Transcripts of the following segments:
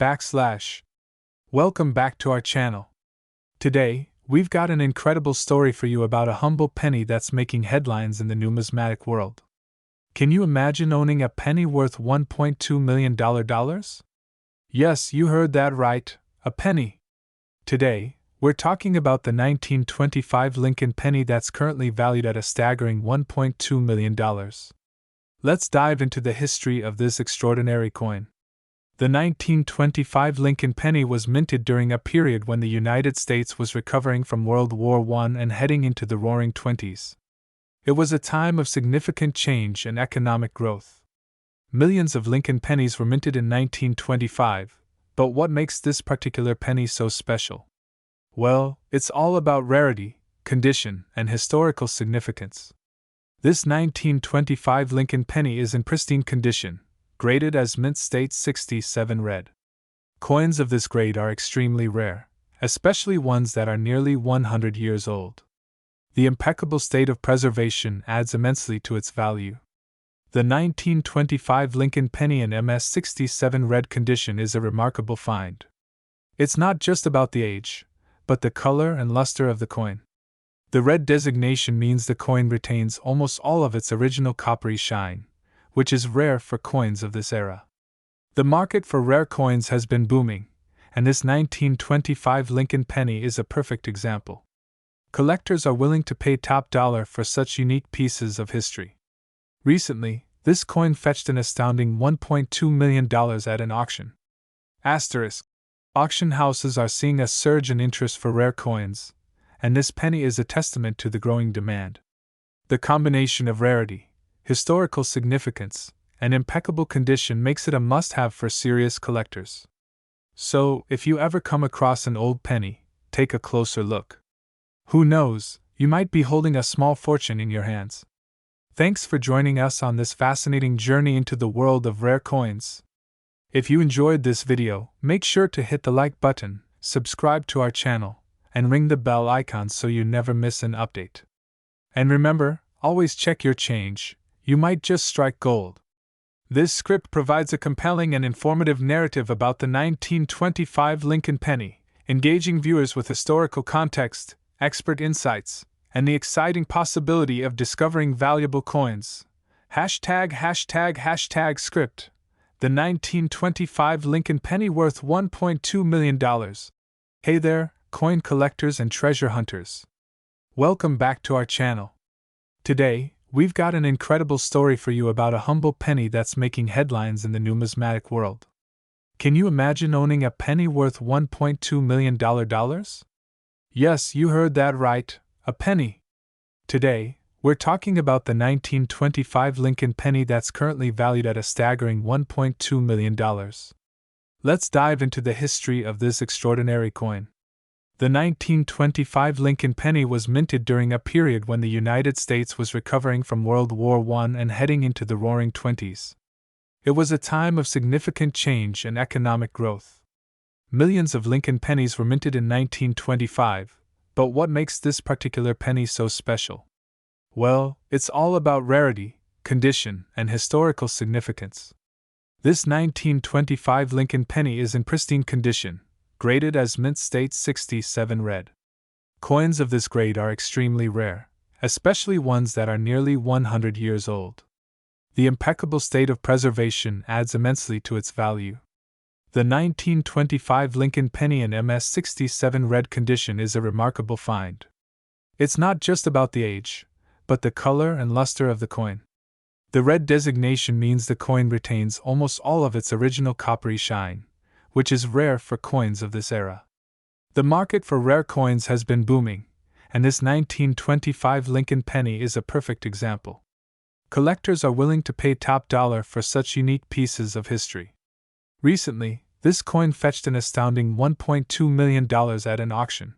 /. Welcome back to our channel. Today, we've got an incredible story for you about a humble penny that's making headlines in the numismatic world. Can you imagine owning a penny worth $1.2 million? Yes, you heard that right, a penny. Today, we're talking about the 1925 Lincoln penny that's currently valued at a staggering $1.2 million. Let's dive into the history of this extraordinary coin. The 1925 Lincoln penny was minted during a period when the United States was recovering from World War I and heading into the Roaring Twenties. It was a time of significant change and economic growth. Millions of Lincoln pennies were minted in 1925, but what makes this particular penny so special? Well, it's all about rarity, condition, and historical significance. This 1925 Lincoln penny is in pristine condition, graded as mint state 67 red. Coins of this grade are extremely rare, especially ones that are nearly 100 years old. The impeccable state of preservation adds immensely to its value. The 1925 Lincoln penny in MS 67 red condition is a remarkable find. It's not just about the age, but the color and luster of the coin. The red designation means the coin retains almost all of its original coppery shine, which is rare for coins of this era. The market for rare coins has been booming, and this 1925 Lincoln penny is a perfect example. Collectors are willing to pay top dollar for such unique pieces of history. Recently, this coin fetched an astounding $1.2 million at an auction. Auction houses are seeing a surge in interest for rare coins, and this penny is a testament to the growing demand. The combination of rarity, historical significance, and impeccable condition makes it a must-have for serious collectors. So, if you ever come across an old penny, take a closer look. Who knows, you might be holding a small fortune in your hands. Thanks for joining us on this fascinating journey into the world of rare coins. If you enjoyed this video, make sure to hit the like button, subscribe to our channel, and ring the bell icon so you never miss an update. And remember, always check your change. You might just strike gold. This script provides a compelling and informative narrative about the 1925 Lincoln penny, engaging viewers with historical context, expert insights, and the exciting possibility of discovering valuable coins. ###script. The 1925 Lincoln penny worth $1.2 million. Hey there, coin collectors and treasure hunters. Welcome back to our channel. Today, we've got an incredible story for you about a humble penny that's making headlines in the numismatic world. Can you imagine owning a penny worth $1.2 million? Yes, you heard that right, a penny. Today, we're talking about the 1925 Lincoln penny that's currently valued at a staggering $1.2 million. Let's dive into the history of this extraordinary coin. The 1925 Lincoln penny was minted during a period when the United States was recovering from World War I and heading into the Roaring Twenties. It was a time of significant change and economic growth. Millions of Lincoln pennies were minted in 1925, but what makes this particular penny so special? Well, it's all about rarity, condition, and historical significance. This 1925 Lincoln penny is in pristine condition, graded as mint state 67 red. Coins of this grade are extremely rare, especially ones that are nearly 100 years old. The impeccable state of preservation adds immensely to its value. The 1925 Lincoln penny in MS 67 red condition is a remarkable find. It's not just about the age, but the color and luster of the coin. The red designation means the coin retains almost all of its original coppery shine, which is rare for coins of this era. The market for rare coins has been booming, and this 1925 Lincoln penny is a perfect example. Collectors are willing to pay top dollar for such unique pieces of history. Recently, this coin fetched an astounding $1.2 million at an auction.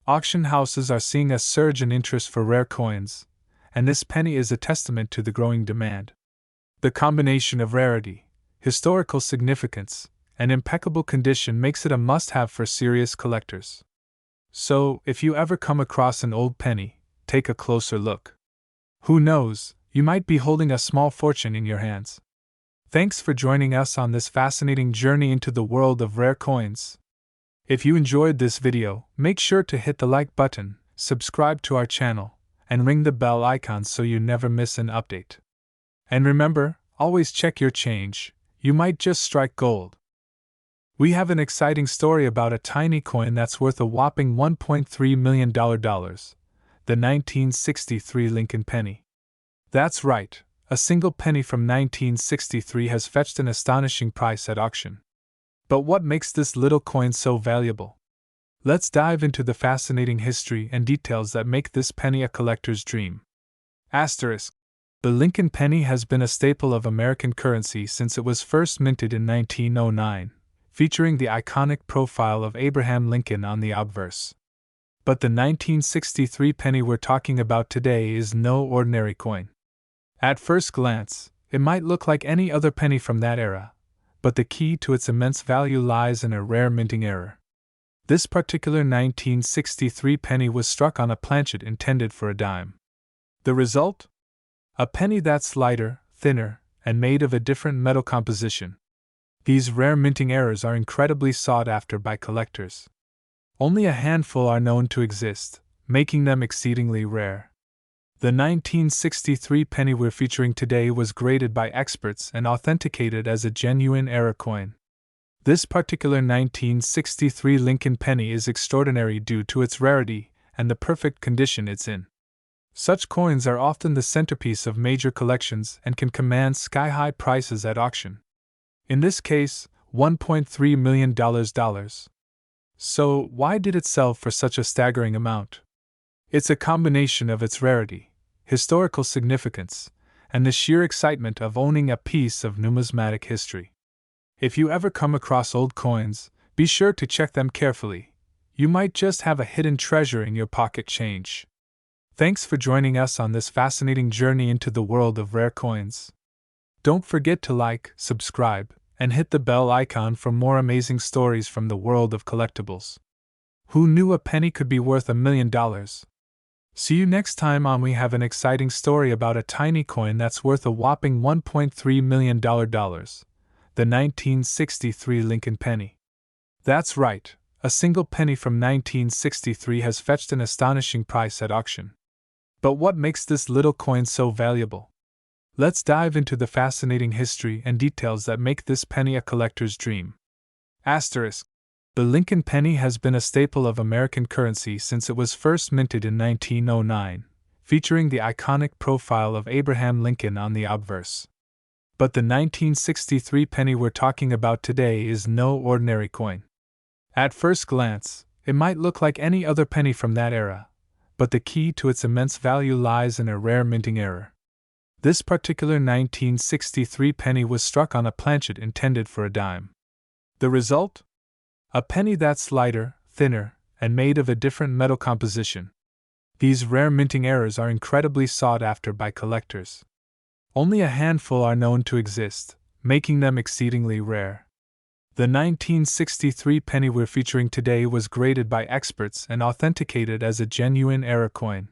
Auction houses are seeing a surge in interest for rare coins, and this penny is a testament to the growing demand. The combination of rarity, historical significance, and impeccable condition makes it a must-have for serious collectors. So, if you ever come across an old penny, take a closer look. Who knows, you might be holding a small fortune in your hands. Thanks for joining us on this fascinating journey into the world of rare coins. If you enjoyed this video, make sure to hit the like button, subscribe to our channel, and ring the bell icon so you never miss an update. And remember, always check your change, you might just strike gold. We have an exciting story about a tiny coin that's worth a whopping $1.3 million, the 1963 Lincoln penny. That's right, a single penny from 1963 has fetched an astonishing price at auction. But what makes this little coin so valuable? Let's dive into the fascinating history and details that make this penny a collector's dream. Asterisk. The Lincoln penny has been a staple of American currency since it was first minted in 1909. Featuring the iconic profile of Abraham Lincoln on the obverse. But the 1963 penny we're talking about today is no ordinary coin. At first glance, it might look like any other penny from that era, but the key to its immense value lies in a rare minting error. This particular 1963 penny was struck on a planchet intended for a dime. The result? A penny that's lighter, thinner, and made of a different metal composition. These rare minting errors are incredibly sought after by collectors. Only a handful are known to exist, making them exceedingly rare. The 1963 penny we're featuring today was graded by experts and authenticated as a genuine error coin. This particular 1963 Lincoln penny is extraordinary due to its rarity and the perfect condition it's in. Such coins are often the centerpiece of major collections and can command sky-high prices at auction. In this case, $1.3 million. So, why did it sell for such a staggering amount? It's a combination of its rarity, historical significance, and the sheer excitement of owning a piece of numismatic history. If you ever come across old coins, be sure to check them carefully. You might just have a hidden treasure in your pocket change. Thanks for joining us on this fascinating journey into the world of rare coins. Don't forget to like, subscribe, and hit the bell icon for more amazing stories from the world of collectibles. Who knew a penny could be worth $1 million? See you next time on We have an exciting story about a tiny coin that's worth a whopping $1.3 million, the 1963 Lincoln penny. That's right, a single penny from 1963 has fetched an astonishing price at auction. But what makes this little coin so valuable? Let's dive into the fascinating history and details that make this penny a collector's dream. Asterisk. The Lincoln penny has been a staple of American currency since it was first minted in 1909, featuring the iconic profile of Abraham Lincoln on the obverse. But the 1963 penny we're talking about today is no ordinary coin. At first glance, it might look like any other penny from that era, but the key to its immense value lies in a rare minting error. This particular 1963 penny was struck on a planchet intended for a dime. The result? A penny that's lighter, thinner, and made of a different metal composition. These rare minting errors are incredibly sought after by collectors. Only a handful are known to exist, making them exceedingly rare. The 1963 penny we're featuring today was graded by experts and authenticated as a genuine error coin.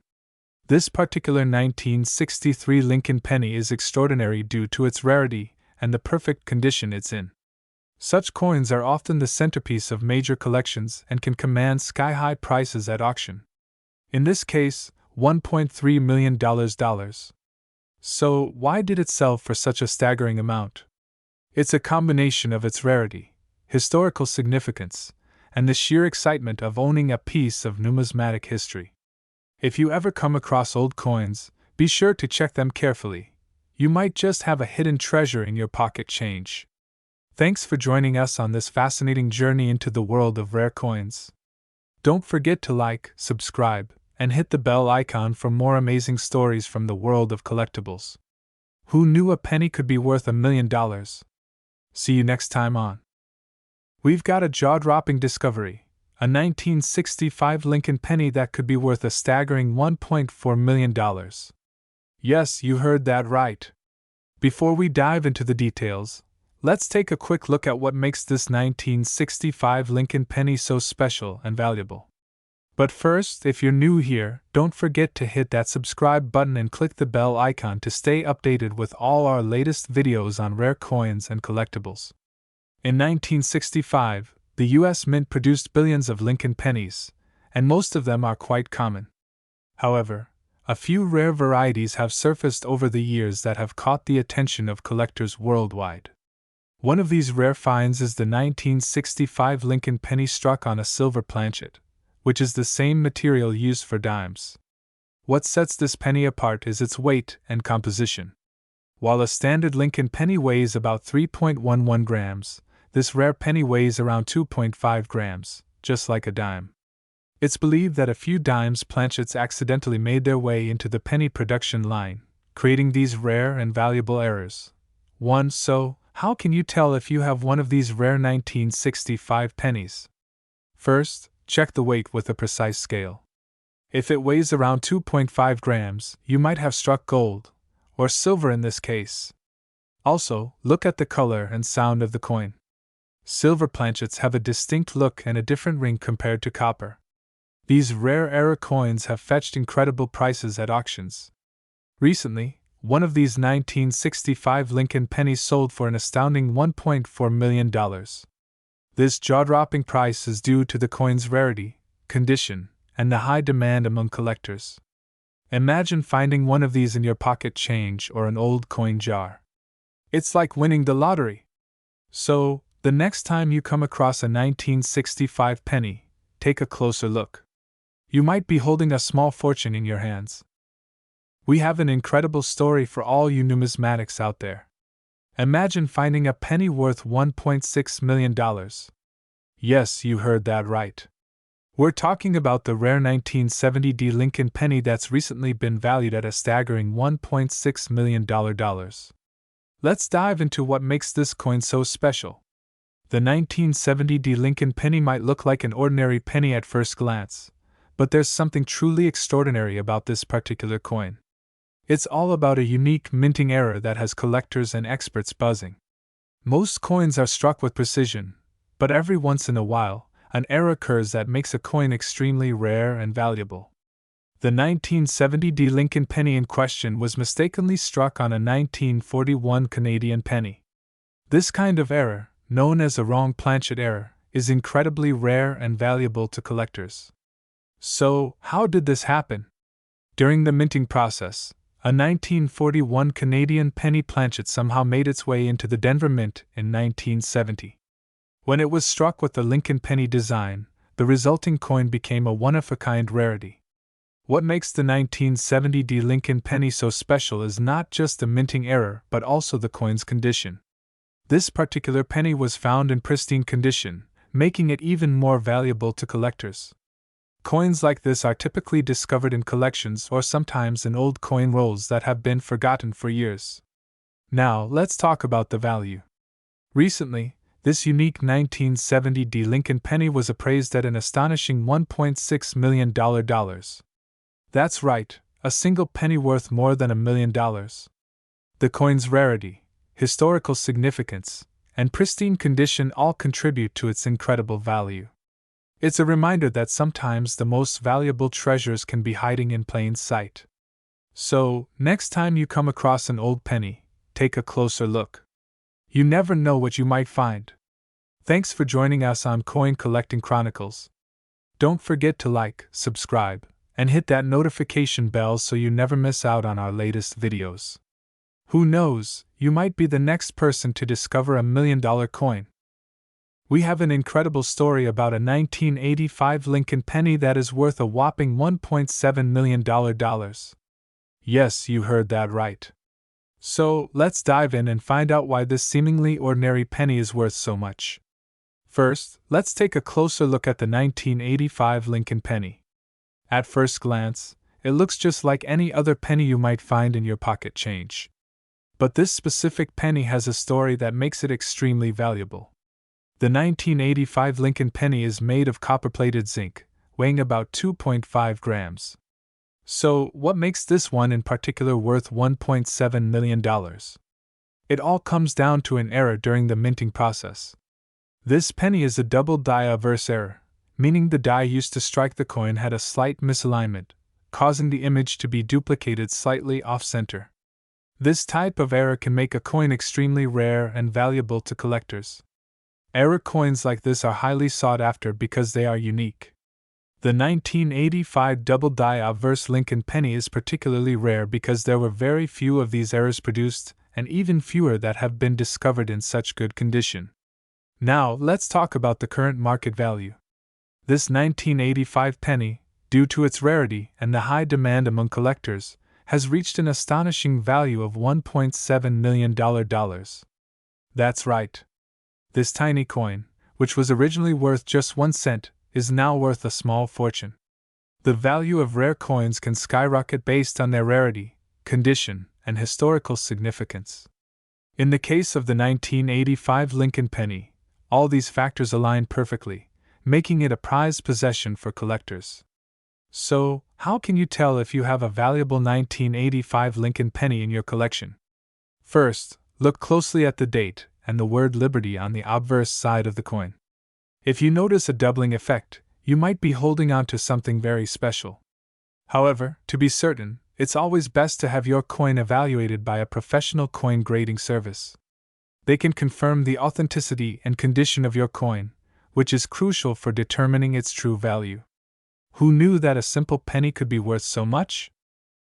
This particular 1963 Lincoln penny is extraordinary due to its rarity and the perfect condition it's in. Such coins are often the centerpiece of major collections and can command sky-high prices at auction. In this case, $1.3 million. So, why did it sell for such a staggering amount? It's a combination of its rarity, historical significance, and the sheer excitement of owning a piece of numismatic history. If you ever come across old coins, be sure to check them carefully. You might just have a hidden treasure in your pocket change. Thanks for joining us on this fascinating journey into the world of rare coins. Don't forget to like, subscribe, and hit the bell icon for more amazing stories from the world of collectibles. Who knew a penny could be worth $1 million? See you next time on. We've got a jaw-dropping discovery. A 1965 Lincoln penny that could be worth a staggering $1.4 million. Yes, you heard that right. Before we dive into the details, let's take a quick look at what makes this 1965 Lincoln penny so special and valuable. But first, if you're new here, don't forget to hit that subscribe button and click the bell icon to stay updated with all our latest videos on rare coins and collectibles. In 1965, the U.S. Mint produced billions of Lincoln pennies, and most of them are quite common. However, a few rare varieties have surfaced over the years that have caught the attention of collectors worldwide. One of these rare finds is the 1965 Lincoln penny struck on a silver planchet, which is the same material used for dimes. What sets this penny apart is its weight and composition. While a standard Lincoln penny weighs about 3.11 grams, this rare penny weighs around 2.5 grams, just like a dime. It's believed that a few dimes planchets accidentally made their way into the penny production line, creating these rare and valuable errors. So, how can you tell if you have one of these rare 1965 pennies? First, check the weight with a precise scale. If it weighs around 2.5 grams, you might have struck gold, or silver in this case. Also, look at the color and sound of the coin. Silver planchets have a distinct look and a different ring compared to copper. These rare error coins have fetched incredible prices at auctions. Recently, one of these 1965 Lincoln pennies sold for an astounding $1.4 million. This jaw-dropping price is due to the coin's rarity, condition, and the high demand among collectors. Imagine finding one of these in your pocket change or an old coin jar. It's like winning the lottery. So, the next time you come across a 1965 penny, take a closer look. You might be holding a small fortune in your hands. We have an incredible story for all you numismatics out there. Imagine finding a penny worth $1.6 million. Yes, you heard that right. We're talking about the rare 1970 Lincoln penny that's recently been valued at a staggering $1.6 million. Let's dive into what makes this coin so special. The 1970 Lincoln penny might look like an ordinary penny at first glance, but there's something truly extraordinary about this particular coin. It's all about a unique minting error that has collectors and experts buzzing. Most coins are struck with precision, but every once in a while, an error occurs that makes a coin extremely rare and valuable. The 1970 Lincoln penny in question was mistakenly struck on a 1941 Canadian penny. This kind of error, known as a wrong planchet error, is incredibly rare and valuable to collectors. So, how did this happen? During the minting process, a 1941 Canadian penny planchet somehow made its way into the Denver Mint in 1970. When it was struck with the Lincoln penny design, the resulting coin became a one-of-a-kind rarity. What makes the 1970 Lincoln penny so special is not just the minting error but also the coin's condition. This particular penny was found in pristine condition, making it even more valuable to collectors. Coins like this are typically discovered in collections or sometimes in old coin rolls that have been forgotten for years. Now, let's talk about the value. Recently, this unique 1970 Lincoln penny was appraised at an astonishing $1.6 million. That's right, a single penny worth more than $1 million. The coin's rarity, historical significance, and pristine condition all contribute to its incredible value. It's a reminder that sometimes the most valuable treasures can be hiding in plain sight. So, next time you come across an old penny, take a closer look. You never know what you might find. Thanks for joining us on Coin Collecting Chronicles. Don't forget to like, subscribe, and hit that notification bell so you never miss out on our latest videos. Who knows, you might be the next person to discover a $1 million coin. We have an incredible story about a 1985 Lincoln penny that is worth a whopping $1.7 million. Yes, you heard that right. So, let's dive in and find out why this seemingly ordinary penny is worth so much. First, let's take a closer look at the 1985 Lincoln penny. At first glance, it looks just like any other penny you might find in your pocket change. But this specific penny has a story that makes it extremely valuable. The 1985 Lincoln penny is made of copper-plated zinc, weighing about 2.5 grams. So, what makes this one in particular worth $1.7 million? It all comes down to an error during the minting process. This penny is a double die-averse error, meaning the die used to strike the coin had a slight misalignment, causing the image to be duplicated slightly off-center. This type of error can make a coin extremely rare and valuable to collectors. Error coins like this are highly sought after because they are unique. The 1985 double-die obverse Lincoln penny is particularly rare because there were very few of these errors produced, and even fewer that have been discovered in such good condition. Now, let's talk about the current market value. This 1985 penny, due to its rarity and the high demand among collectors, has reached an astonishing value of $1.7 million. That's right. This tiny coin, which was originally worth just 1 cent, is now worth a small fortune. The value of rare coins can skyrocket based on their rarity, condition, and historical significance. In the case of the 1985 Lincoln penny, all these factors align perfectly, making it a prized possession for collectors. So, how can you tell if you have a valuable 1985 Lincoln penny in your collection? First, look closely at the date and the word Liberty on the obverse side of the coin. If you notice a doubling effect, you might be holding on to something very special. However, to be certain, it's always best to have your coin evaluated by a professional coin grading service. They can confirm the authenticity and condition of your coin, which is crucial for determining its true value. Who knew that a simple penny could be worth so much?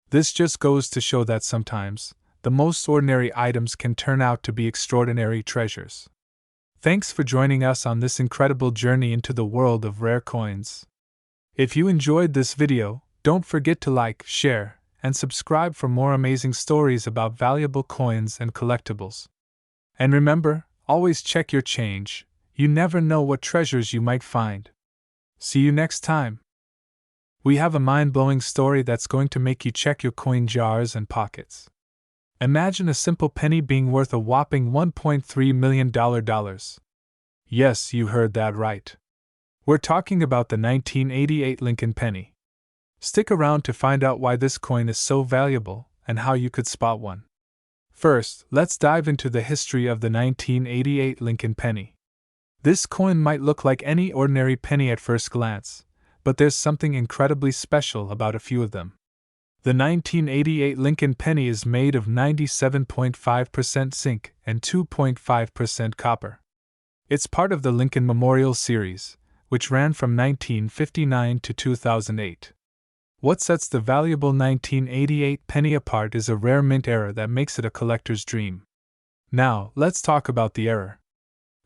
This just goes to show that sometimes, the most ordinary items can turn out to be extraordinary treasures. Thanks for joining us on this incredible journey into the world of rare coins. If you enjoyed this video, don't forget to like, share, and subscribe for more amazing stories about valuable coins and collectibles. And remember, always check your change. You never know what treasures you might find. See you next time. We have a mind-blowing story that's going to make you check your coin jars and pockets. Imagine a simple penny being worth a whopping $1.3 million. Yes, you heard that right. We're talking about the 1988 Lincoln penny. Stick around to find out why this coin is so valuable and how you could spot one. First, let's dive into the history of the 1988 Lincoln penny. This coin might look like any ordinary penny at first glance, but there's something incredibly special about a few of them. The 1988 Lincoln penny is made of 97.5% zinc and 2.5% copper. It's part of the Lincoln Memorial series, which ran from 1959 to 2008. What sets the valuable 1988 penny apart is a rare mint error that makes it a collector's dream. Now, let's talk about the error.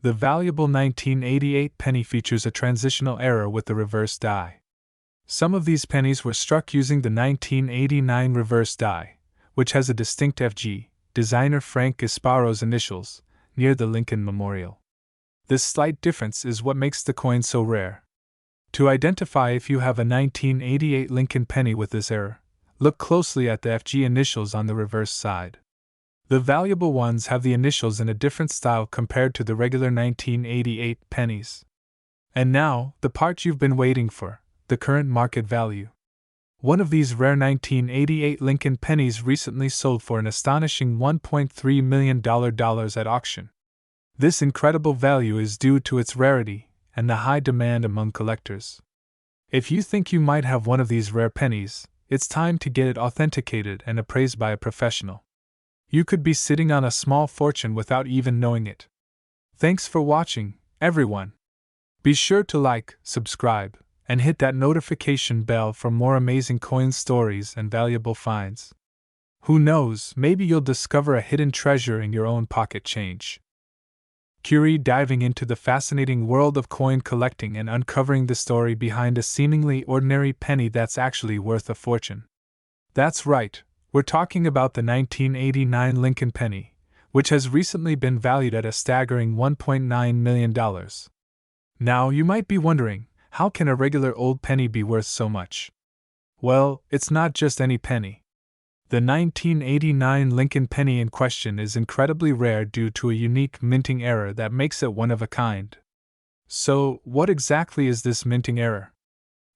The valuable 1988 penny features a transitional error with the reverse die. Some of these pennies were struck using the 1989 reverse die, which has a distinct FG, designer Frank Gasparo's initials, near the Lincoln Memorial. This slight difference is what makes the coin so rare. To identify if you have a 1988 Lincoln penny with this error, look closely at the FG initials on the reverse side. The valuable ones have the initials in a different style compared to the regular 1988 pennies. And now, the part you've been waiting for, the current market value. One of these rare 1988 Lincoln pennies recently sold for an astonishing $1.3 million at auction. This incredible value is due to its rarity and the high demand among collectors. If you think you might have one of these rare pennies, it's time to get it authenticated and appraised by a professional. You could be sitting on a small fortune without even knowing it. Thanks for watching, everyone. Be sure to like, subscribe, and hit that notification bell for more amazing coin stories and valuable finds. Who knows, maybe you'll discover a hidden treasure in your own pocket change. Curie diving into the fascinating world of coin collecting and uncovering the story behind a seemingly ordinary penny that's actually worth a fortune. That's right, we're talking about the 1989 Lincoln penny, which has recently been valued at a staggering $1.9 million. Now, you might be wondering, how can a regular old penny be worth so much? Well, it's not just any penny. The 1989 Lincoln penny in question is incredibly rare due to a unique minting error that makes it one of a kind. So, what exactly is this minting error?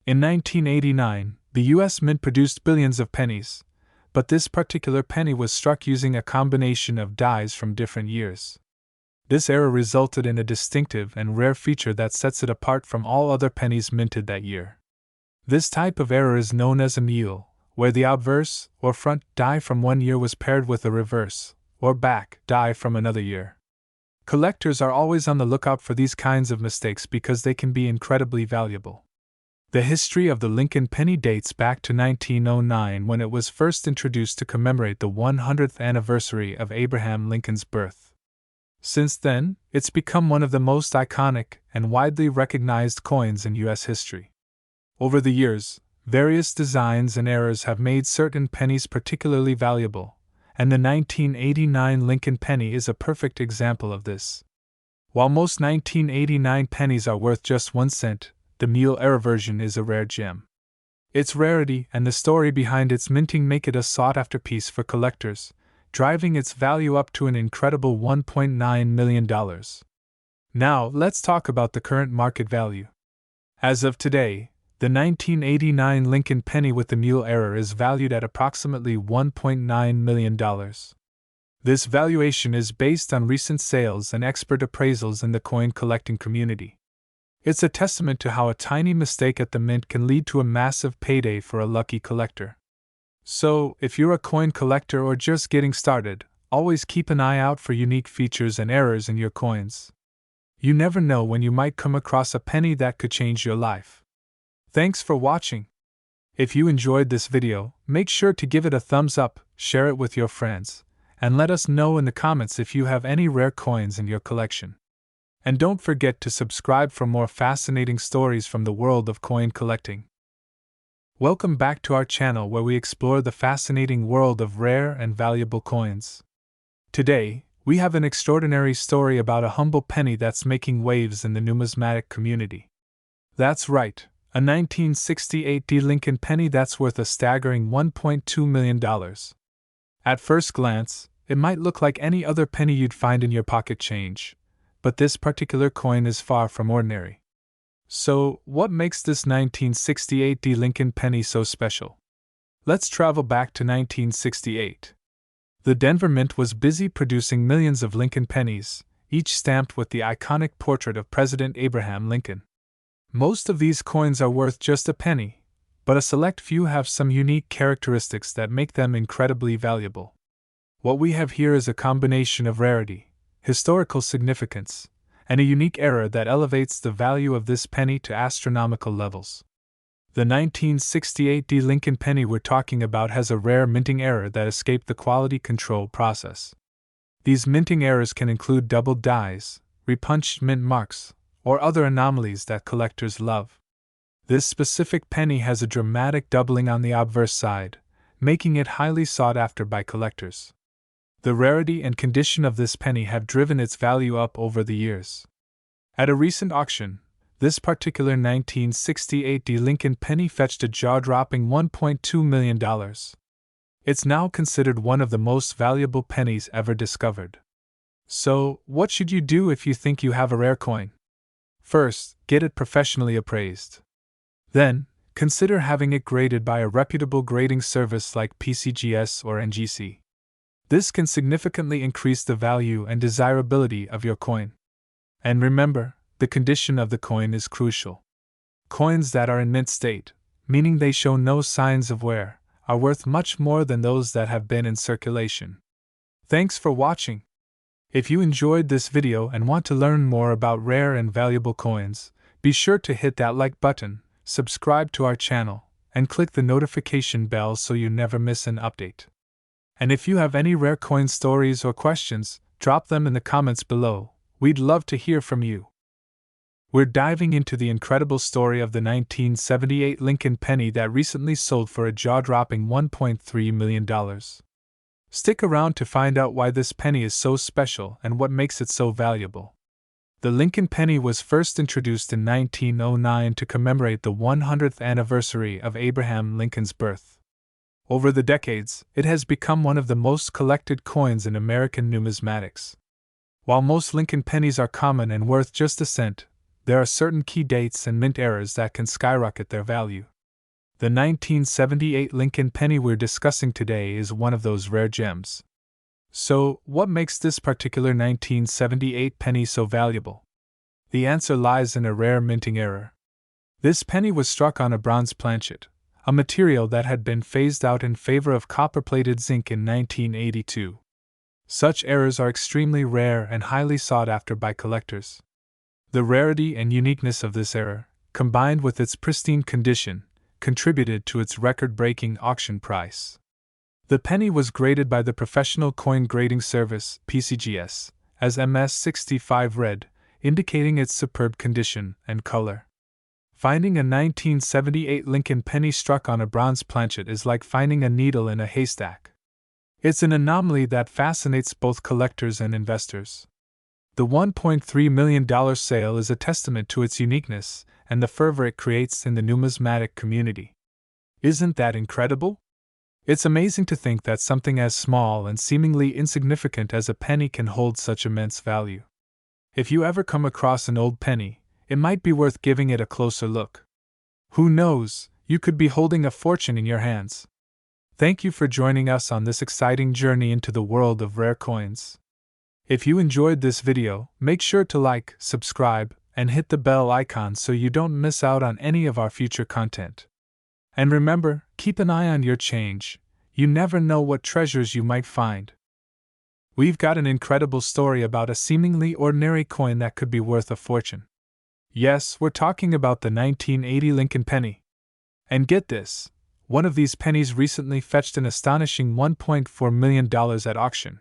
In 1989, the US Mint produced billions of pennies, but this particular penny was struck using a combination of dies from different years. This error resulted in a distinctive and rare feature that sets it apart from all other pennies minted that year. This type of error is known as a mule, where the obverse, or front, die from one year was paired with a reverse, or back, die from another year. Collectors are always on the lookout for these kinds of mistakes because they can be incredibly valuable. The history of the Lincoln penny dates back to 1909 when it was first introduced to commemorate the 100th anniversary of Abraham Lincoln's birth. Since then, it's become one of the most iconic and widely recognized coins in U.S. history. Over the years, various designs and errors have made certain pennies particularly valuable, and the 1989 Lincoln penny is a perfect example of this. While most 1989 pennies are worth just 1 cent, the mule error version is a rare gem. Its rarity and the story behind its minting make it a sought-after piece for collectors, driving its value up to an incredible $1.9 million. Now, let's talk about the current market value. As of today, the 1989 Lincoln penny with the mule error is valued at approximately $1.9 million. This valuation is based on recent sales and expert appraisals in the coin collecting community. It's a testament to how a tiny mistake at the mint can lead to a massive payday for a lucky collector. So, if you're a coin collector or just getting started, always keep an eye out for unique features and errors in your coins. You never know when you might come across a penny that could change your life. Thanks for watching. If you enjoyed this video, make sure to give it a thumbs up, share it with your friends, and let us know in the comments if you have any rare coins in your collection. And don't forget to subscribe for more fascinating stories from the world of coin collecting. Welcome back to our channel where we explore the fascinating world of rare and valuable coins. Today, we have an extraordinary story about a humble penny that's making waves in the numismatic community. That's right, a 1968 Lincoln penny that's worth a staggering $1.2 million. At first glance, it might look like any other penny you'd find in your pocket change. But this particular coin is far from ordinary. So, what makes this 1968 Lincoln penny so special? Let's travel back to 1968. The Denver Mint was busy producing millions of Lincoln pennies, each stamped with the iconic portrait of President Abraham Lincoln. Most of these coins are worth just a penny, but a select few have some unique characteristics that make them incredibly valuable. What we have here is a combination of rarity, historical significance, and a unique error that elevates the value of this penny to astronomical levels. The 1968 Lincoln penny we're talking about has a rare minting error that escaped the quality control process. These minting errors can include doubled dies, repunched mint marks, or other anomalies that collectors love. This specific penny has a dramatic doubling on the obverse side, making it highly sought after by collectors. The rarity and condition of this penny have driven its value up over the years. At a recent auction, this particular 1968 Lincoln penny fetched a jaw-dropping $1.2 million. It's now considered one of the most valuable pennies ever discovered. So, what should you do if you think you have a rare coin? First, get it professionally appraised. Then, consider having it graded by a reputable grading service like PCGS or NGC. This can significantly increase the value and desirability of your coin. And remember, the condition of the coin is crucial. Coins that are in mint state, meaning they show no signs of wear, are worth much more than those that have been in circulation. Thanks for watching. If you enjoyed this video and want to learn more about rare and valuable coins, be sure to hit that like button, subscribe to our channel, and click the notification bell so you never miss an update. And if you have any rare coin stories or questions, drop them in the comments below. We'd love to hear from you. We're diving into the incredible story of the 1978 Lincoln penny that recently sold for a jaw-dropping $1.3 million. Stick around to find out why this penny is so special and what makes it so valuable. The Lincoln penny was first introduced in 1909 to commemorate the 100th anniversary of Abraham Lincoln's birth. Over the decades, it has become one of the most collected coins in American numismatics. While most Lincoln pennies are common and worth just a cent, there are certain key dates and mint errors that can skyrocket their value. The 1978 Lincoln penny we're discussing today is one of those rare gems. So, what makes this particular 1978 penny so valuable? The answer lies in a rare minting error. This penny was struck on a bronze planchet, a material that had been phased out in favor of copper-plated zinc in 1982. Such errors are extremely rare and highly sought after by collectors. The rarity and uniqueness of this error, combined with its pristine condition, contributed to its record-breaking auction price. The penny was graded by the Professional Coin Grading Service (PCGS) as MS65 red, indicating its superb condition and color. Finding a 1978 Lincoln penny struck on a bronze planchet is like finding a needle in a haystack. It's an anomaly that fascinates both collectors and investors. The $1.3 million sale is a testament to its uniqueness and the fervor it creates in the numismatic community. Isn't that incredible? It's amazing to think that something as small and seemingly insignificant as a penny can hold such immense value. If you ever come across an old penny, it might be worth giving it a closer look. Who knows, you could be holding a fortune in your hands. Thank you for joining us on this exciting journey into the world of rare coins. If you enjoyed this video, make sure to like, subscribe, and hit the bell icon so you don't miss out on any of our future content. And remember, keep an eye on your change. You never know what treasures you might find. We've got an incredible story about a seemingly ordinary coin that could be worth a fortune. Yes, we're talking about the 1980 Lincoln penny. And get this, one of these pennies recently fetched an astonishing $1.4 million at auction.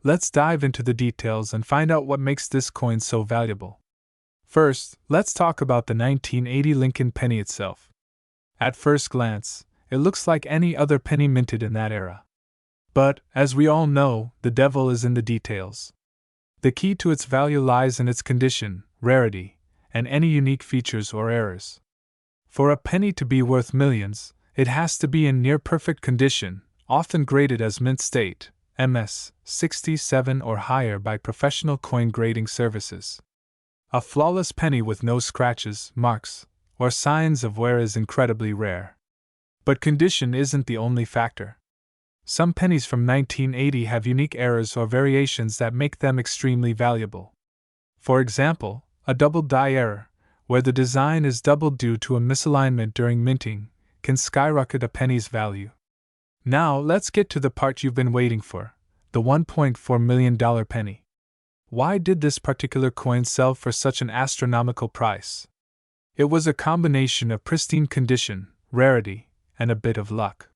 Let's dive into the details and find out what makes this coin so valuable. First, let's talk about the 1980 Lincoln penny itself. At first glance, it looks like any other penny minted in that era. But, as we all know, the devil is in the details. The key to its value lies in its condition, rarity, and any unique features or errors. For a penny to be worth millions, it has to be in near-perfect condition, often graded as mint state, MS 67 or higher by professional coin grading services. A flawless penny with no scratches, marks, or signs of wear is incredibly rare. But condition isn't the only factor. Some pennies from 1980 have unique errors or variations that make them extremely valuable. For example, a double die error, where the design is doubled due to a misalignment during minting, can skyrocket a penny's value. Now let's get to the part you've been waiting for, the $1.4 million penny. Why did this particular coin sell for such an astronomical price? It was a combination of pristine condition, rarity, and a bit of luck.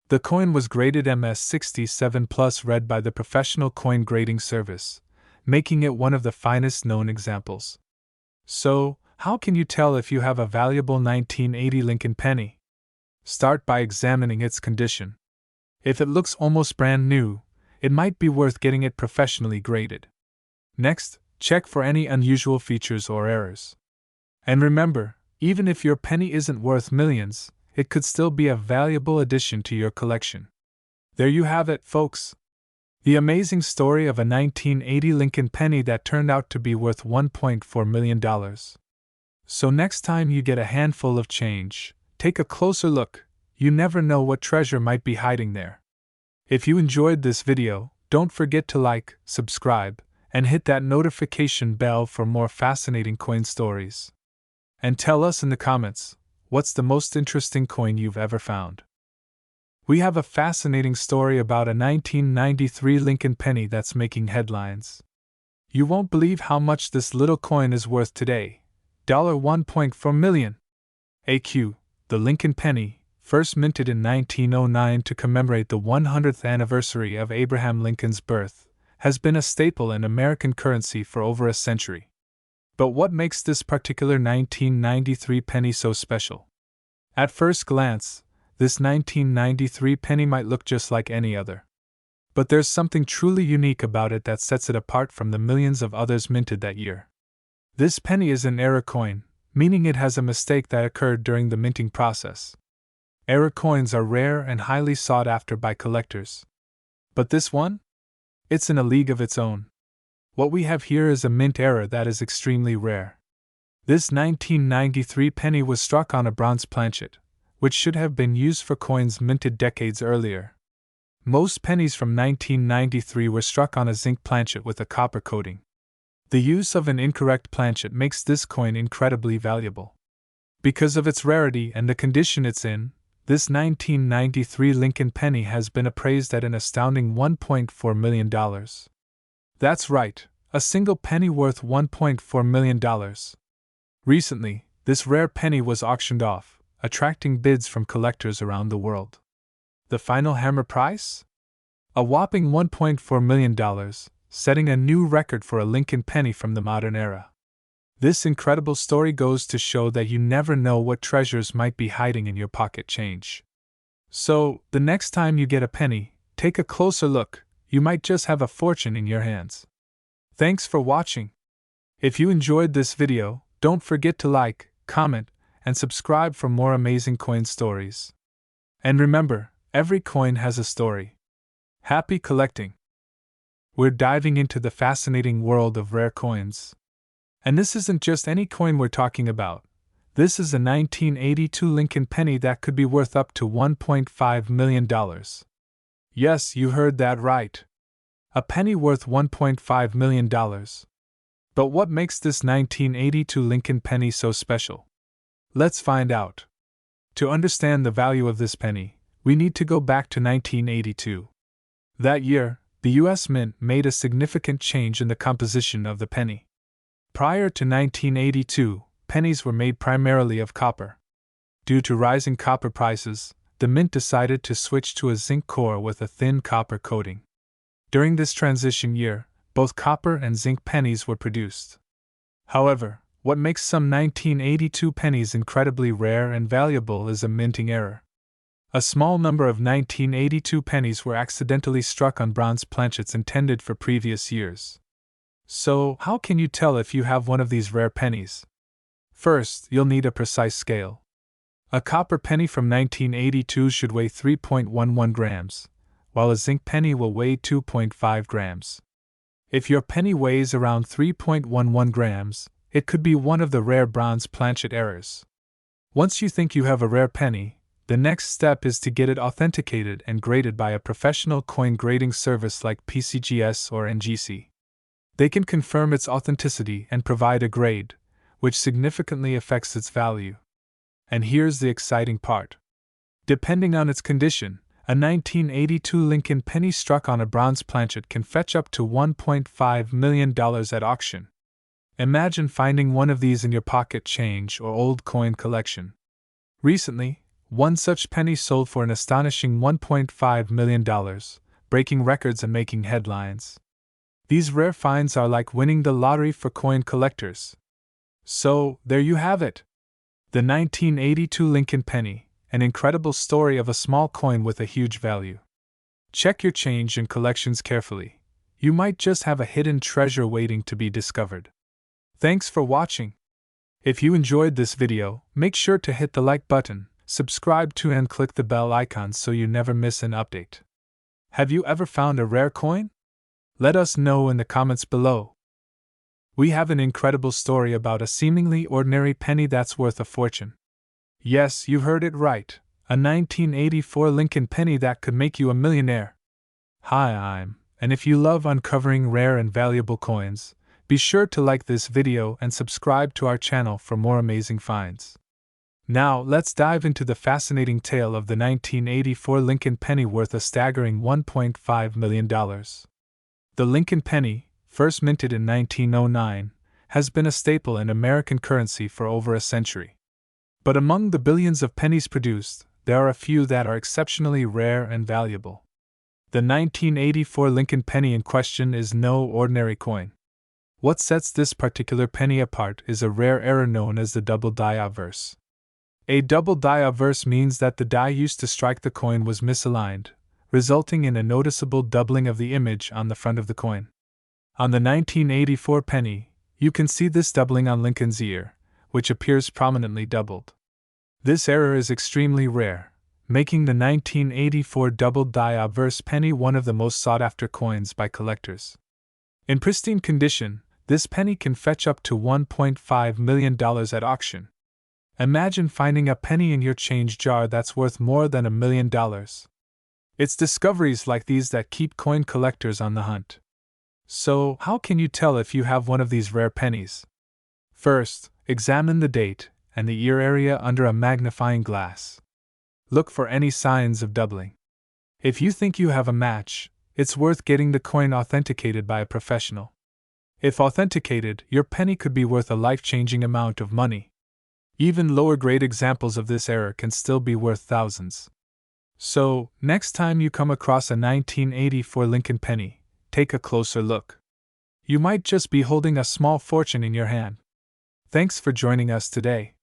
The coin was graded MS67 Plus red by the Professional Coin Grading Service, making it one of the finest known examples. So, how can you tell if you have a valuable 1980 Lincoln penny? Start by examining its condition. If it looks almost brand new, it might be worth getting it professionally graded. Next, check for any unusual features or errors. And remember, even if your penny isn't worth millions, it could still be a valuable addition to your collection. There you have it, folks. The amazing story of a 1980 Lincoln penny that turned out to be worth $1.4 million. So next time you get a handful of change, take a closer look. You never know what treasure might be hiding there. If you enjoyed this video, don't forget to like, subscribe, and hit that notification bell for more fascinating coin stories. And tell us in the comments, what's the most interesting coin you've ever found? We have a fascinating story about a 1993 Lincoln penny that's making headlines. You won't believe how much this little coin is worth today. $1.4 million. AQ, the Lincoln penny, first minted in 1909 to commemorate the 100th anniversary of Abraham Lincoln's birth, has been a staple in American currency for over a century. But what makes this particular 1993 penny so special? At first glance, this 1993 penny might look just like any other. But there's something truly unique about it that sets it apart from the millions of others minted that year. This penny is an error coin, meaning it has a mistake that occurred during the minting process. Error coins are rare and highly sought after by collectors. But this one? It's in a league of its own. What we have here is a mint error that is extremely rare. This 1993 penny was struck on a bronze planchet, which should have been used for coins minted decades earlier. Most pennies from 1993 were struck on a zinc planchet with a copper coating. The use of an incorrect planchet makes this coin incredibly valuable. Because of its rarity and the condition it's in, this 1993 Lincoln penny has been appraised at an astounding $1.4 million. That's right, a single penny worth $1.4 million. Recently, this rare penny was auctioned off, attracting bids from collectors around the world. The final hammer price? A whopping $1.4 million, setting a new record for a Lincoln penny from the modern era. This incredible story goes to show that you never know what treasures might be hiding in your pocket change. So, the next time you get a penny, take a closer look, you might just have a fortune in your hands. Thanks for watching. If you enjoyed this video, don't forget to like, comment, and subscribe for more amazing coin stories. And remember, every coin has a story. Happy collecting! We're diving into the fascinating world of rare coins. And this isn't just any coin we're talking about. This is a 1982 Lincoln penny that could be worth up to $1.5 million. Yes, you heard that right. A penny worth $1.5 million. But what makes this 1982 Lincoln penny so special? Let's find out. To understand the value of this penny, we need to go back to 1982. That year, the U.S. Mint made a significant change in the composition of the penny. Prior to 1982, pennies were made primarily of copper. Due to rising copper prices, the Mint decided to switch to a zinc core with a thin copper coating. During this transition year, both copper and zinc pennies were produced. However, what makes some 1982 pennies incredibly rare and valuable is a minting error. A small number of 1982 pennies were accidentally struck on bronze planchets intended for previous years. So, how can you tell if you have one of these rare pennies? First, you'll need a precise scale. A copper penny from 1982 should weigh 3.11 grams, while a zinc penny will weigh 2.5 grams. If your penny weighs around 3.11 grams, it could be one of the rare bronze planchet errors. Once you think you have a rare penny, the next step is to get it authenticated and graded by a professional coin grading service like PCGS or NGC. They can confirm its authenticity and provide a grade, which significantly affects its value. And here's the exciting part. Depending on its condition, a 1982 Lincoln penny struck on a bronze planchet can fetch up to $1.5 million at auction. Imagine finding one of these in your pocket change or old coin collection. Recently, one such penny sold for an astonishing $1.5 million, breaking records and making headlines. These rare finds are like winning the lottery for coin collectors. So, there you have it. The 1982 Lincoln penny, an incredible story of a small coin with a huge value. Check your change and collections carefully. You might just have a hidden treasure waiting to be discovered. Thanks for watching. If you enjoyed this video, make sure to hit the like button, subscribe to and click the bell icon so you never miss an update. Have you ever found a rare coin? Let us know in the comments below. We have an incredible story about a seemingly ordinary penny that's worth a fortune. Yes, you heard it right, a 1984 Lincoln penny that could make you a millionaire. Hi, and if you love uncovering rare and valuable coins, be sure to like this video and subscribe to our channel for more amazing finds. Now, let's dive into the fascinating tale of the 1984 Lincoln penny worth a staggering $1.5 million. The Lincoln penny, first minted in 1909, has been a staple in American currency for over a century. But among the billions of pennies produced, there are a few that are exceptionally rare and valuable. The 1984 Lincoln penny in question is no ordinary coin. What sets this particular penny apart is a rare error known as the double die obverse. A double die obverse means that the die used to strike the coin was misaligned, resulting in a noticeable doubling of the image on the front of the coin. On the 1984 penny, you can see this doubling on Lincoln's ear, which appears prominently doubled. This error is extremely rare, making the 1984 double die obverse penny one of the most sought-after coins by collectors. In pristine condition, this penny can fetch up to $1.5 million at auction. Imagine finding a penny in your change jar that's worth more than $1 million. It's discoveries like these that keep coin collectors on the hunt. So, how can you tell if you have one of these rare pennies? First, examine the date and the year area under a magnifying glass. Look for any signs of doubling. If you think you have a match, it's worth getting the coin authenticated by a professional. If authenticated, your penny could be worth a life-changing amount of money. Even lower-grade examples of this error can still be worth thousands. So, next time you come across a 1984 Lincoln penny, take a closer look. You might just be holding a small fortune in your hand. Thanks for joining us today.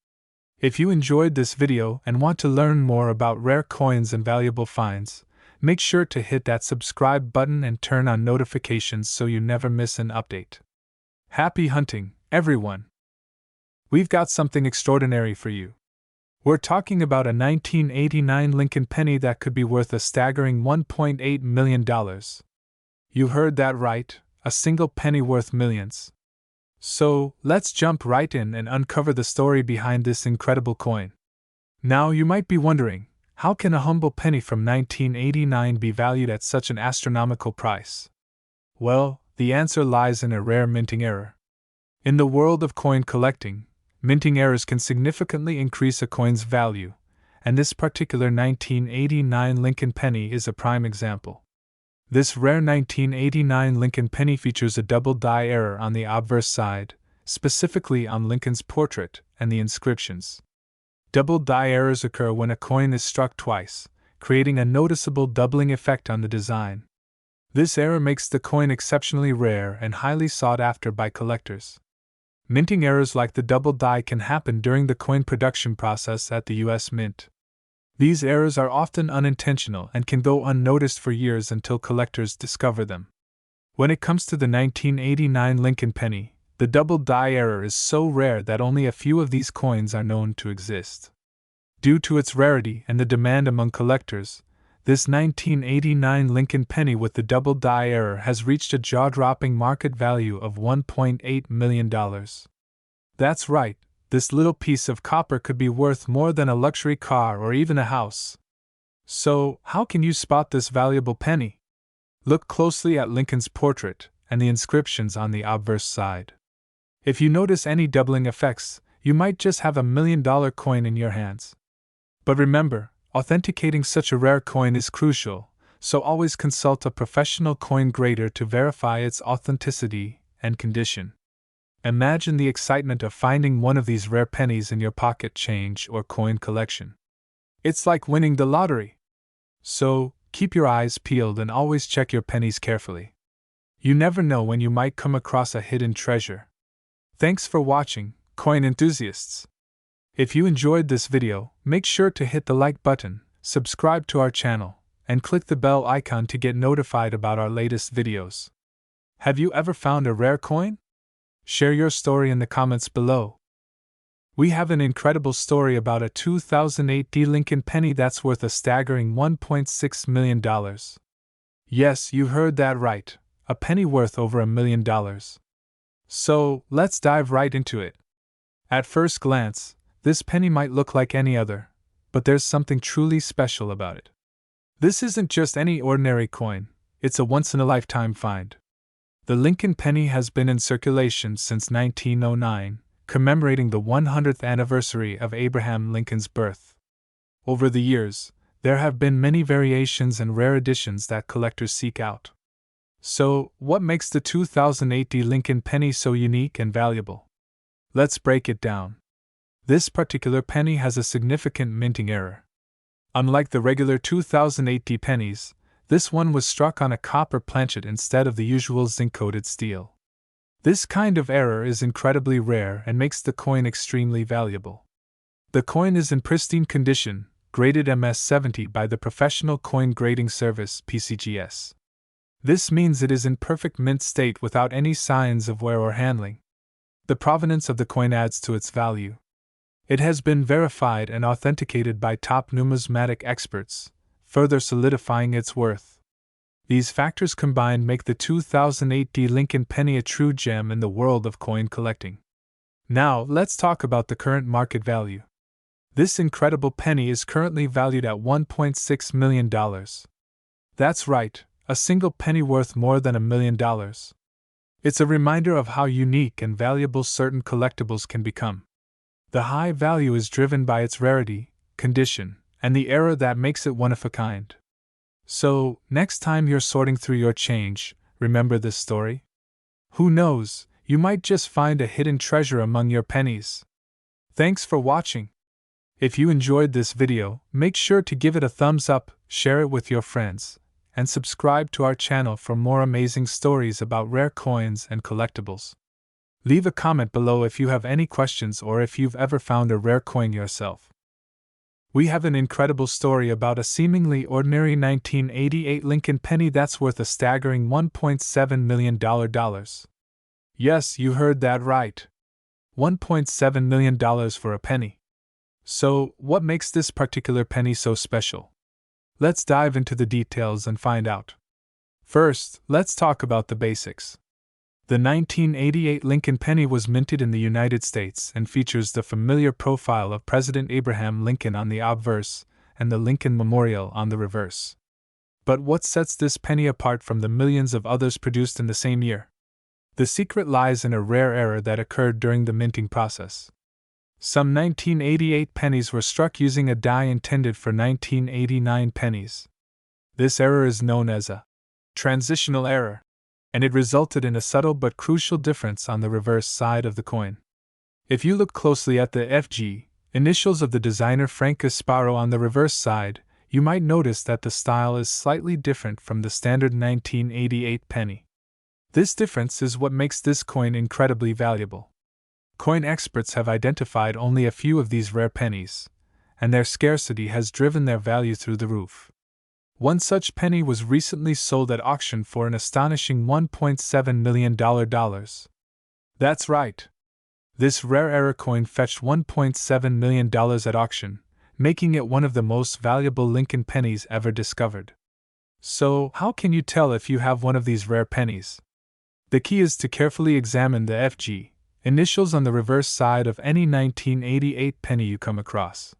If you enjoyed this video and want to learn more about rare coins and valuable finds, make sure to hit that subscribe button and turn on notifications so you never miss an update. Happy hunting, everyone! We've got something extraordinary for you. We're talking about a 1989 Lincoln penny that could be worth a staggering $1.8 million. You heard that right, a single penny worth millions. So, let's jump right in and uncover the story behind this incredible coin. Now you might be wondering, how can a humble penny from 1989 be valued at such an astronomical price? Well, the answer lies in a rare minting error. In the world of coin collecting, minting errors can significantly increase a coin's value, and this particular 1989 Lincoln penny is a prime example. This rare 1989 Lincoln penny features a double die error on the obverse side, specifically on Lincoln's portrait and the inscriptions. Double die errors occur when a coin is struck twice, creating a noticeable doubling effect on the design. This error makes the coin exceptionally rare and highly sought after by collectors. Minting errors like the double die can happen during the coin production process at the U.S. Mint. These errors are often unintentional and can go unnoticed for years until collectors discover them. When it comes to the 1989 Lincoln penny, the double die error is so rare that only a few of these coins are known to exist. Due to its rarity and the demand among collectors, this 1989 Lincoln penny with the double die error has reached a jaw-dropping market value of $1.8 million. That's right. This little piece of copper could be worth more than a luxury car or even a house. So, how can you spot this valuable penny? Look closely at Lincoln's portrait and the inscriptions on the obverse side. If you notice any doubling effects, you might just have $1 million coin in your hands. But remember, authenticating such a rare coin is crucial, so always consult a professional coin grader to verify its authenticity and condition. Imagine the excitement of finding one of these rare pennies in your pocket change or coin collection. It's like winning the lottery. So, keep your eyes peeled and always check your pennies carefully. You never know when you might come across a hidden treasure. Thanks for watching, coin enthusiasts. If you enjoyed this video, make sure to hit the like button, subscribe to our channel, and click the bell icon to get notified about our latest videos. Have you ever found a rare coin? Share your story in the comments below. We have an incredible story about a 2008 Lincoln penny that's worth a staggering $1.6 million. Yes, you heard that right, a penny worth over $1 million. So, let's dive right into it. At first glance, this penny might look like any other, but there's something truly special about it. This isn't just any ordinary coin, it's a once-in-a-lifetime find. The Lincoln penny has been in circulation since 1909, commemorating the 100th anniversary of Abraham Lincoln's birth. Over the years, there have been many variations and rare editions that collectors seek out. So, what makes the 2008 Lincoln penny so unique and valuable? Let's break it down. This particular penny has a significant minting error. Unlike the regular 2008 pennies, this one was struck on a copper planchet instead of the usual zinc-coated steel. This kind of error is incredibly rare and makes the coin extremely valuable. The coin is in pristine condition, graded MS-70 by the Professional Coin Grading Service (PCGS). This means it is in perfect mint state without any signs of wear or handling. The provenance of the coin adds to its value. It has been verified and authenticated by top numismatic experts, further solidifying its worth. These factors combined make the 2008 Lincoln penny a true gem in the world of coin collecting. Now, let's talk about the current market value. This incredible penny is currently valued at $1.6 million. That's right, a single penny worth more than $1 million. It's a reminder of how unique and valuable certain collectibles can become. The high value is driven by its rarity, condition, and the error that makes it one of a kind. So, next time you're sorting through your change, remember this story? Who knows, you might just find a hidden treasure among your pennies. Thanks for watching. If you enjoyed this video, make sure to give it a thumbs up, share it with your friends, and subscribe to our channel for more amazing stories about rare coins and collectibles. Leave a comment below if you have any questions or if you've ever found a rare coin yourself. We have an incredible story about a seemingly ordinary 1988 Lincoln penny that's worth a staggering $1.7 million. Yes, you heard that right. $1.7 million for a penny. So, what makes this particular penny so special? Let's dive into the details and find out. First, let's talk about the basics. The 1988 Lincoln penny was minted in the United States and features the familiar profile of President Abraham Lincoln on the obverse and the Lincoln Memorial on the reverse. But what sets this penny apart from the millions of others produced in the same year? The secret lies in a rare error that occurred during the minting process. Some 1988 pennies were struck using a die intended for 1989 pennies. This error is known as a transitional error, and it resulted in a subtle but crucial difference on the reverse side of the coin. If you look closely at the FG, initials of the designer Frank Gasparo on the reverse side, you might notice that the style is slightly different from the standard 1988 penny. This difference is what makes this coin incredibly valuable. Coin experts have identified only a few of these rare pennies, and their scarcity has driven their value through the roof. One such penny was recently sold at auction for an astonishing $1.7 million. That's right. This rare error coin fetched $1.7 million at auction, making it one of the most valuable Lincoln pennies ever discovered. So, how can you tell if you have one of these rare pennies? The key is to carefully examine the FG, initials on the reverse side of any 1988 penny you come across.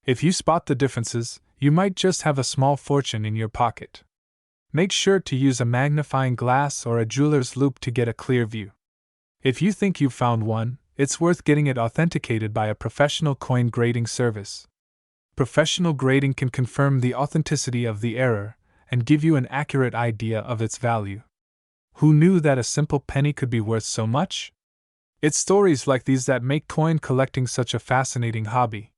If you spot the differences, you might just have a small fortune in your pocket. Make sure to use a magnifying glass or a jeweler's loupe to get a clear view. If you think you've found one, it's worth getting it authenticated by a professional coin grading service. Professional grading can confirm the authenticity of the error and give you an accurate idea of its value. Who knew that a simple penny could be worth so much? It's stories like these that make coin collecting such a fascinating hobby.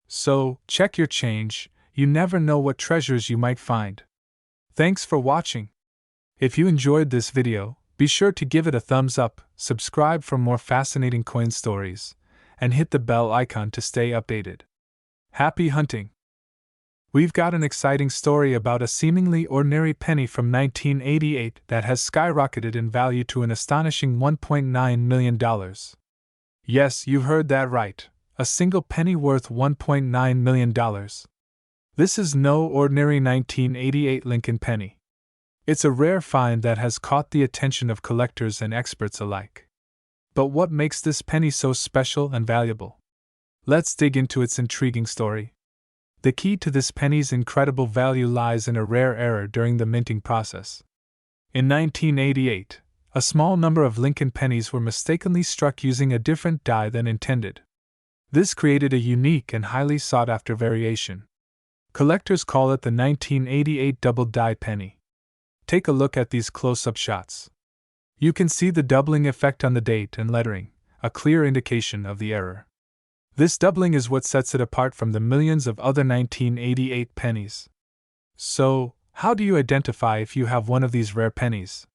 So, check your change, you never know what treasures you might find. Thanks for watching. If you enjoyed this video, be sure to give it a thumbs up, subscribe for more fascinating coin stories, and hit the bell icon to stay updated. Happy hunting! We've got an exciting story about a seemingly ordinary penny from 1988 that has skyrocketed in value to an astonishing $1.9 million. Yes, you heard that right, a single penny worth $1.9 million. This is no ordinary 1988 Lincoln penny. It's a rare find that has caught the attention of collectors and experts alike. But what makes this penny so special and valuable? Let's dig into its intriguing story. The key to this penny's incredible value lies in a rare error during the minting process. In 1988, a small number of Lincoln pennies were mistakenly struck using a different die than intended. This created a unique and highly sought-after variation. Collectors call it the 1988 double-die penny. Take a look at these close-up shots. You can see the doubling effect on the date and lettering, a clear indication of the error. This doubling is what sets it apart from the millions of other 1988 pennies. So, how do you identify if you have one of these rare pennies?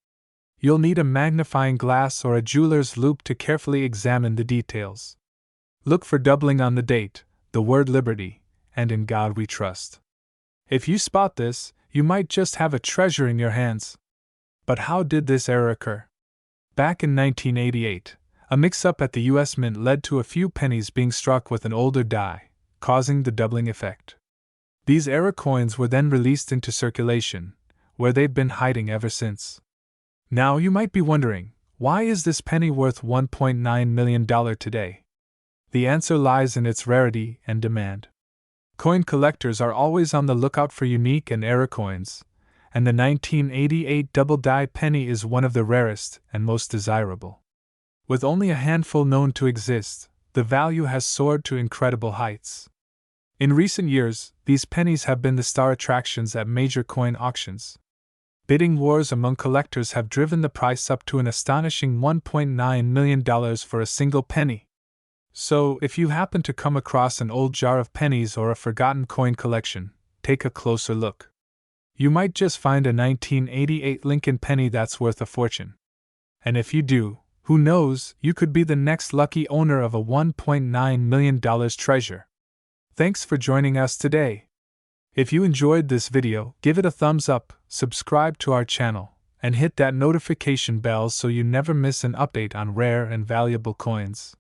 You'll need a magnifying glass or a jeweler's loupe to carefully examine the details. Look for doubling on the date, the word Liberty, and In God We Trust. If you spot this, you might just have a treasure in your hands. But how did this error occur? Back in 1988, a mix-up at the U.S. Mint led to a few pennies being struck with an older die, causing the doubling effect. These error coins were then released into circulation, where they've been hiding ever since. Now you might be wondering, why is this penny worth $1.9 million today? The answer lies in its rarity and demand. Coin collectors are always on the lookout for unique and error coins, and the 1988 double-die penny is one of the rarest and most desirable. With only a handful known to exist, the value has soared to incredible heights. In recent years, these pennies have been the star attractions at major coin auctions. Bidding wars among collectors have driven the price up to an astonishing $1.9 million for a single penny. So, if you happen to come across an old jar of pennies or a forgotten coin collection, take a closer look. You might just find a 1988 Lincoln penny that's worth a fortune. And if you do, who knows, you could be the next lucky owner of a $1.9 million treasure. Thanks for joining us today. If you enjoyed this video, give it a thumbs up, subscribe to our channel, and hit that notification bell so you never miss an update on rare and valuable coins.